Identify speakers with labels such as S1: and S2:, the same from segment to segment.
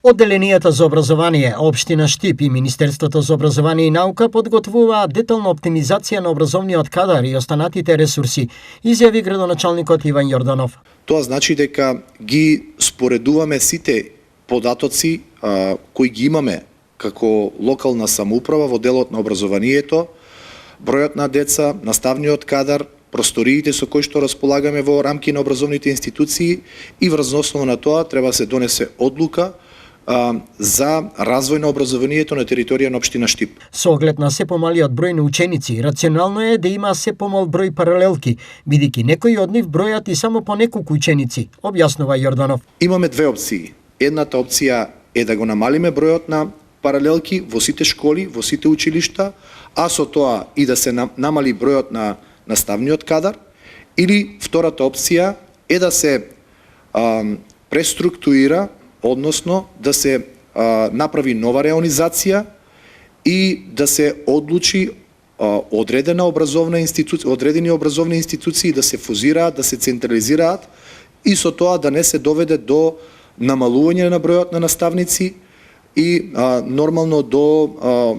S1: Одделенијата за образование, Општина Штип и Министерството за образование и наука подготвуваат детална оптимизација на образовниот кадар и останатите ресурси, изјави градоначалникот Иван Јорданов.
S2: Тоа значи дека ги споредуваме сите податоци кои ги имаме како локална самоуправа во делот на образованието, бројот на деца, наставниот кадар, просториите со кои што располагаме во рамки на образовните институции и врз основа на тоа треба се донесе одлука за развој на образованието на територија на Општина Штип.
S1: Со оглед на се помалиот број на ученици, рационално е да има се помал број паралелки, бидејќи некои од нив бројат и само по неколку ученици, објаснува Јорданов.
S2: Имаме две опции. Едната опција е да го намалиме бројот на паралелки во сите школи, во сите училишта, а со тоа и да се намали бројот на наставниот кадар, или втората опција е да се преструктурира, односно да се направи нова реонизација и да се одлучи одредени образовни институции да се фузираат, да се централизираат и со тоа да не се доведе до намалување на бројот на наставници и нормално до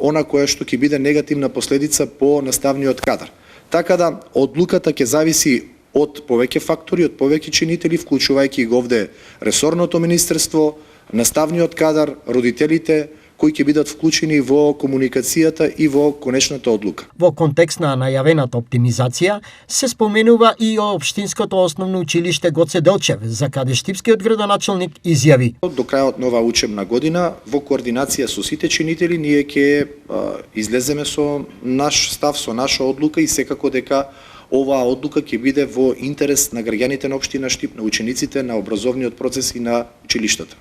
S2: она кое што ќе биде негативна последица по наставниот кадар. Така да одлуката ќе зависи од повеќе фактори, од повеќе чинители, вклучувајќи го овде ресорното министерство, наставниот кадар, родителите, кои ќе бидат вклучени во комуникацијата и во конечната одлука.
S1: Во контекст на најавената оптимизација се споменува и Општинското основно училиште Гоце Делчев, за каде штипскиот градоначалник изјави:
S2: До крајот на оваа учебна година, во координација со сите чинители, ние ќе излеземе со наш став, со наша одлука и секако дека оваа одлука ќе биде во интерес на граѓаните на Општина Штип, на учениците, на образовниот процес и на училиштата.